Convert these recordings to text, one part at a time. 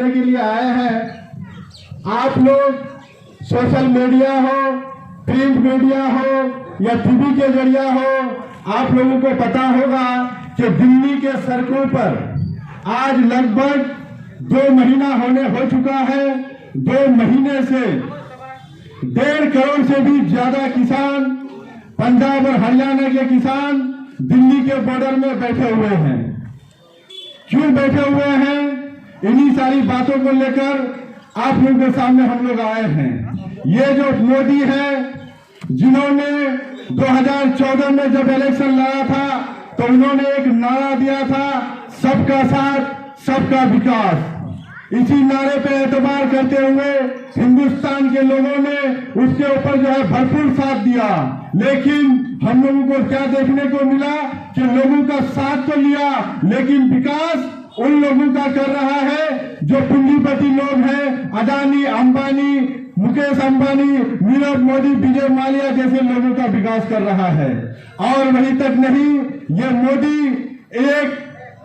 के लिए आए हैं। आप लोग सोशल मीडिया हो, प्रिंट मीडिया हो या टीवी के जरिए हो, आप लोगों को पता होगा कि दिल्ली के सड़कों पर आज लगभग 2 महीना हो चुका है। 2 महीने से 1.5 करोड़ से भी ज्यादा किसान, पंजाब और हरियाणा के किसान दिल्ली के बॉर्डर में बैठे हुए हैं। क्यों बैठे हुए हैं? इन्हीं सारी बातों को लेकर आप लोगों के सामने हम लोग आए हैं। ये जो मोदी है, जिन्होंने 2014 में जब इलेक्शन लड़ा था तो उन्होंने एक नारा दिया था, सबका साथ सबका विकास। इसी नारे पे एतबार करते हुए हिंदुस्तान के लोगों ने उसके ऊपर जो है भरपूर साथ दिया। लेकिन हम लोगों को क्या देखने को मिला कि लोगों का साथ तो लिया, लेकिन विकास उन लोगों का कर रहा है जो पूंजीपति लोग हैं, अडानी, अंबानी, मुकेश अंबानी, नीरव मोदी, विजय माल्या जैसे लोगों का विकास कर रहा है। और वहीं तक नहीं, ये मोदी एक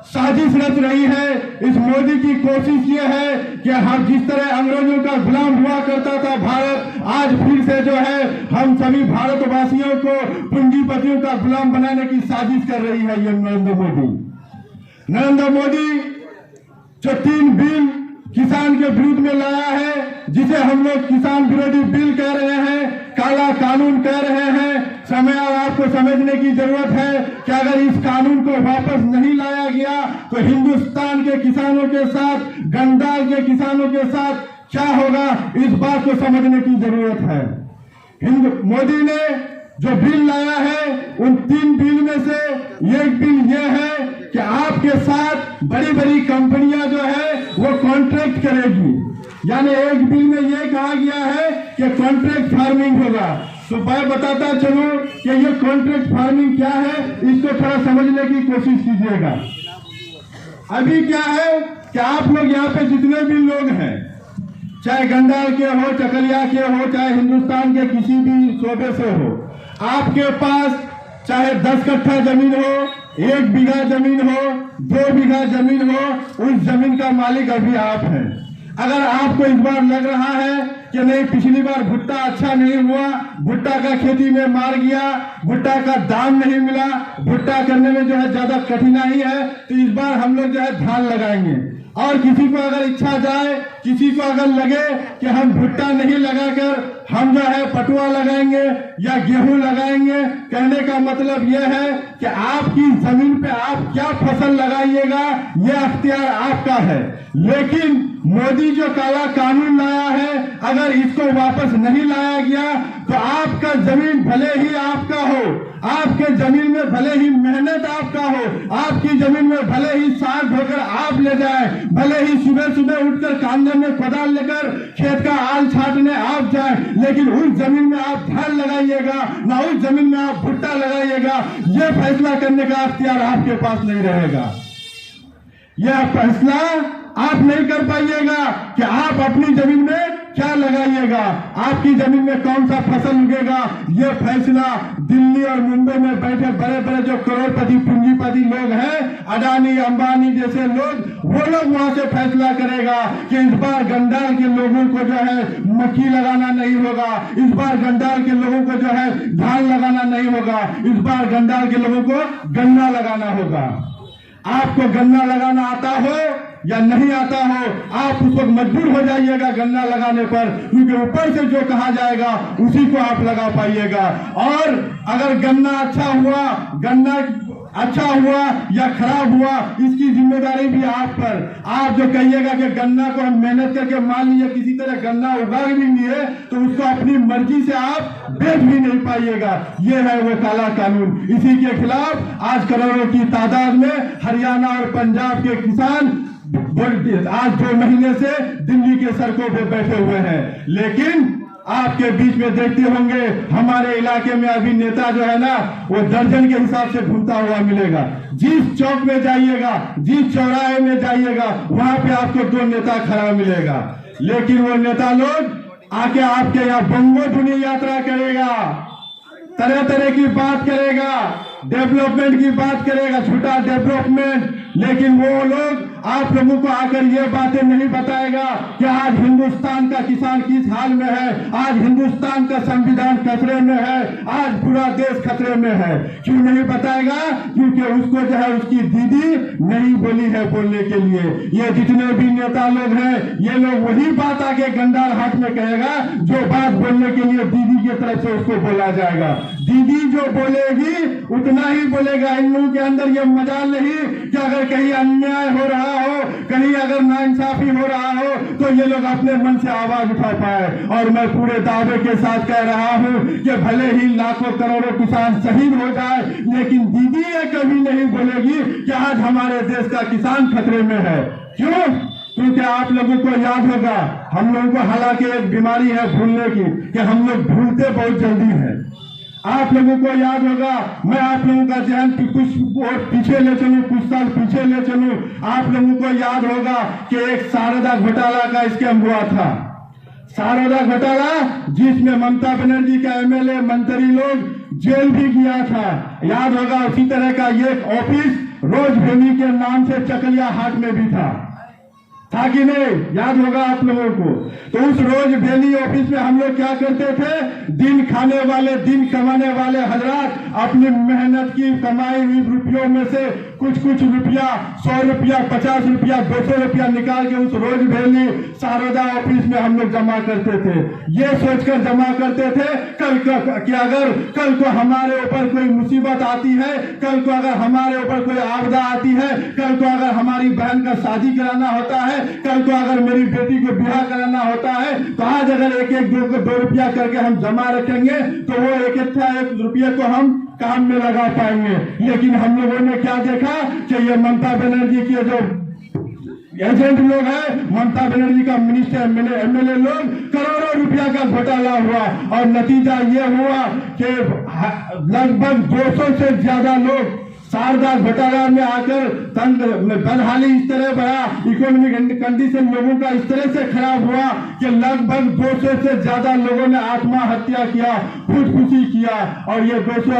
साजिश रच रही है। इस मोदी की कोशिश ये है कि हम जिस तरह अंग्रेजों का गुलाम हुआ करता था भारत, आज फिर से जो है हम सभी भारतवासियों को पूंजीपतियों का गुलाम बनाने की साजिश कर रही है ये नरेंद्र मोदी जो 3 बिल किसान के विरुद्ध में लाया है, जिसे हम लोग किसान विरोधी बिल कह रहे हैं, काला कानून कह रहे हैं। समय और आपको समझने की जरूरत है कि अगर इस कानून को वापस नहीं लाया गया तो हिंदुस्तान के किसानों के साथ, गंडाल के किसानों के साथ क्या होगा, इस बात को समझने की जरूरत है। मोदी ने जो बिल लाया है, उन 3 बिल में से एक बिल यह है कि आपके साथ बड़ी बड़ी कंपनियां जो है वो कॉन्ट्रैक्ट करेगी। यानी एक बिल में यह कहा गया है कि कॉन्ट्रैक्ट फार्मिंग होगा। तो मैं बताता चलूं कि ये कॉन्ट्रैक्ट फार्मिंग क्या है, इसको थोड़ा समझने की कोशिश कीजिएगा। अभी क्या है कि आप लोग यहाँ पे जितने भी लोग हैं, चाहे गंडाल के हो, चकलिया के हो, चाहे हिंदुस्तान के किसी भी सूबे से हो, आपके पास चाहे 10 कट्ठा जमीन हो, 1 बीघा जमीन हो, 2 बीघा जमीन हो, उस जमीन का मालिक अभी आप हैं। अगर आपको इस बार लग रहा है कि नहीं, पिछली बार भुट्टा अच्छा नहीं हुआ, भुट्टा का खेती में मार गया, भुट्टा का दाम नहीं मिला, भुट्टा करने में जो है ज्यादा कठिनाई है, तो इस बार हम लोग जो है धान लगाएंगे। और किसी को अगर इच्छा जाए, किसी को अगर लगे कि हम भुट्टा नहीं लगाकर हम जो है पटुआ लगाएंगे या गेहूं लगाएंगे, कहने का मतलब यह है कि आपकी जमीन पे आप क्या फसल लगाइएगा यह अख्तियार आपका है। लेकिन मोदी जो काला कानून लाया है, अगर इसको वापस नहीं लाया गया तो आपका जमीन भले ही आपका हो, आपके जमीन में भले ही मेहनत आपका हो, आपकी जमीन में भले ही साग ढोकर आप ले जाए, भले ही सुबह सुबह उठकर कांधे में कोदाल लेकर खेत का आल छाटने आप जाए, लेकिन उस जमीन में आप धान लगाइएगा ना उस जमीन में आप भुट्टा लगाइएगा, यह फैसला करने का अख्तियार आपके पास नहीं रहेगा। यह फैसला आप नहीं कर पाइएगा कि आप अपनी जमीन में क्या लगाइएगा, आपकी जमीन में कौन सा फसल उगेगा। यह फैसला दिल्ली और मुंबई में बैठे बड़े बड़े जो करोड़पति पूंजीपति लोग हैं, अडानी, अंबानी जैसे लोग, वो लोग वहां से फैसला करेगा कि इस बार गंडाल के लोगों को जो है मक्की लगाना नहीं होगा, इस बार गंडाल के लोगों को जो है धान लगाना नहीं होगा, इस बार गंडाल के लोगों को गन्ना लगाना होगा। आपको गन्ना लगाना आता हो या नहीं आता हो, आप उस वक्त मजबूर हो जाइएगा गन्ना लगाने पर, क्योंकि ऊपर से जो कहा जाएगा उसी को आप लगा पाइएगा। और अगर गन्ना अच्छा हुआ या खराब हुआ, इसकी जिम्मेदारी भी आप पर। आप जो कहिएगा कि गन्ना को हम मेहनत करके, मान लीजिए किसी तरह गन्ना उगा भी लिए, तो उसको अपनी मर्जी से आप बेच भी नहीं पाइएगा। ये है वो काला कानून। इसी के खिलाफ आज करोड़ों की तादाद में हरियाणा और पंजाब के किसान आज 2 महीने से दिल्ली के सड़कों पे बैठे हुए हैं। लेकिन आपके बीच में देखते होंगे, हमारे इलाके में अभी नेता जो है ना, वो दर्जन के हिसाब से घूमता हुआ मिलेगा। जिस चौक में जाइएगा, जिस चौराहे में जाइएगा, वहां पे आपको 2 नेता खड़ा मिलेगा। लेकिन वो नेता लोग आके आपके यहाँ बंगो दुनी यात्रा करेगा, तरह तरह की बात करेगा, डेवलपमेंट की बात करेगा, झूठा डेवलपमेंट, लेकिन वो लोग आप लोगों को आकर ये बातें नहीं बताएगा कि आज हिंदुस्तान का किसान किस हाल में है, आज हिंदुस्तान का संविधान खतरे में है, आज पूरा देश खतरे में है। क्यों नहीं बताएगा? क्योंकि उसको जो है उसकी दीदी नहीं बोली है बोलने के लिए। ये जितने भी नेता लोग हैं, ये लोग वही बात आगे गंडार हाथ में कहेगा जो बात बोलने के लिए दीदी की तरफ से उसको बोला जाएगा। दीदी जो बोलेगी उतना ही बोलेगा। इन लोगों के अंदर ये मजाल नहीं कि अगर कहीं अन्याय हो रहा हो, कहीं अगर नाइंसाफी हो रहा हो, तो ये लोग अपने मन से आवाज उठा पाए। और मैं पूरे दावे के साथ कह रहा हूं कि भले ही लाखों करोड़ों किसान शहीद हो जाए, लेकिन दीदी ये कभी नहीं बोलेगी कि आज हमारे देश का किसान खतरे में है। क्यों? क्योंकि आप लोगों को याद होगा, हम लोगों को हालांकि एक बीमारी है भूलने की, कि हम लोग भूलते बहुत जल्दी हैं। आप लोगों को याद होगा, मैं आप लोगों का जहन कुछ और पीछे ले चलूं, कुछ साल पीछे ले चलूं, आप लोगों को याद होगा कि एक शारदा घोटाला का स्कैम हुआ था। शारदा घोटाला जिसमें ममता बनर्जी का एमएलए मंत्री लोग जेल भी गया था, याद होगा। उसी तरह का ये ऑफिस रोज भेली के नाम से चकलिया हाट में भी था कि नहीं? याद होगा आप लोगों को। तो उस रोज भेली ऑफिस में हम लोग क्या करते थे? दिन खाने वाले, दिन कमाने वाले हजरात अपनी मेहनत की कमाई हुई रुपयों में से कुछ कुछ रुपया, 100 रुपया, 50 रुपया, 200 रुपया निकाल के उस रोज भेली शारदा ऑफिस में हम लोग जमा करते थे। ये सोचकर जमा करते थे कि अगर कल को हमारे ऊपर कोई मुसीबत आती है, कल को अगर हमारे ऊपर कोई आपदा आती है, कल को अगर हमारी बहन का शादी कराना होता है, कल को अगर मेरी बेटी को ब्याह कराना होता है, तो आज अगर एक एक दो रुपया करके हम जमा रखेंगे तो वो एक रुपये को हम काम में लगा पाएंगे। लेकिन हम लोगों ने क्या देखा कि ये ममता बनर्जी के जो एजेंट लोग हैं, ममता बनर्जी का मिनिस्टर, एमएलए लोग, करोड़ों रुपया का घोटाला हुआ और नतीजा ये हुआ कि लगभग 200 से ज्यादा लोग शारदा घोटाला में आकर बदहाली इस तरह बढ़ा, इकोनॉमिक कंडीशन लोगों का इस तरह से खराब हुआ कि लगभग 200 से ज्यादा लोगों ने आत्महत्या किया, खुदकुशी किया। और ये 200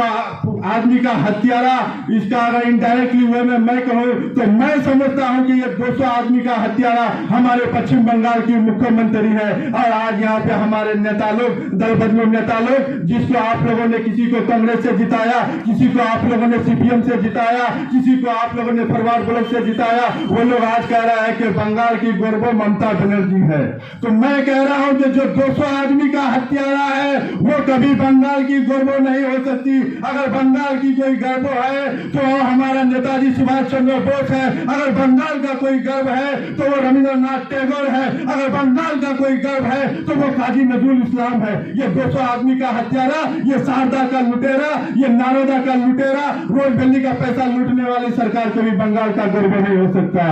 आदमी का हत्यारा, इसका अगर इनडायरेक्टली वे में मैं कहूँ तो मैं समझता हूँ कि ये 200 आदमी का हत्यारा हमारे पश्चिम बंगाल की मुख्यमंत्री है। और आज यहाँ पे हमारे नेता लोग, दल बदलू नेता लोग, जिसको आप लोगों ने किसी को कांग्रेस से जिताया, किसी को आप लोगों ने सीपीएम से जिताया, किसी को आप लोगों ने फरवार ब्लॉक से जिताया, वो लोग आज कह रहा है कि बंगाल की गौरव ममता बनर्जी है। तो मैं कह रहा हूं कि जो 200 आदमी का हत्यारा है वो कभी बंगाल की गौरव नहीं हो सकती। अगर बंगाल की कोई गर्व है तो हमारा नेताजी सुभाष चंद्र बोस है। अगर बंगाल का कोई गर्व है तो वो रविंद्रनाथ टैगोर है। अगर बंगाल का कोई गर्व है तो वो काजी नजरुल इस्लाम है। ये 200 आदमी का हत्यारा, ये शारदा का लुटेरा, ये नारोदा का लुटेरा, रोज भेली का पैसा लूटने वाली सरकार को भी बंगाल का गर्व नहीं हो सकता।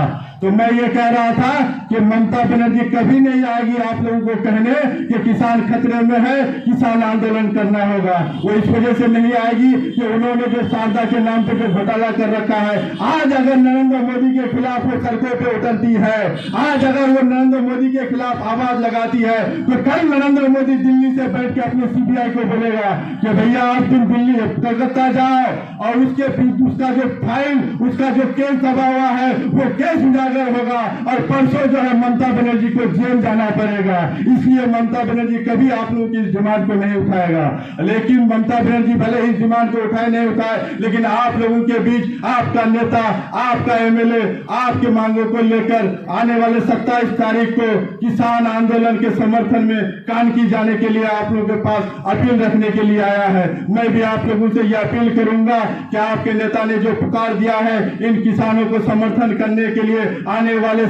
तो मैं ये कह रहा था कि ममता बनर्जी कभी नहीं आएगी आप लोगों को कहने कि किसान खतरे में है, किसान आंदोलन करना होगा। वो इस वजह से नहीं आएगी कि उन्होंने जो शारदा के नाम पे जो घोटाला कर रखा है, आज अगर नरेंद्र मोदी के खिलाफ वो सड़कों पे उतरती है, आज अगर वो नरेंद्र मोदी के खिलाफ आवाज लगाती है, तो कल नरेंद्र मोदी दिल्ली से बैठ के अपने सीबीआई को बोलेगा कि भैया आप तुम दिल्ली कलकत्ता जाओ और उसका जो फाइल, उसका जो केस दबा हुआ है वो केस उजागर होगा और परसों जो है ममता बनर्जी को जेल जाना पड़ेगा। इसलिए ममता बनर्जी कभी आप लोगों की इस डिमांड को नहीं उठाएगा। लेकिन ममता बनर्जी भले ही डिमांड को उठाए नहीं उठाए, लेकिन आप लोगों के बीच आपका नेता, आपका एमएलए आपके मांगों को लेकर आने वाले 27 तारीख को किसान आंदोलन के समर्थन में कानकी जाने के लिए आप लोगों के पास अपील रखने के लिए आया है। मैं भी आप लोगों से यह अपील करूंगा कि आपके नेता ने जो पुकार दिया है इन किसानों को समर्थन करने के लिए आने वाले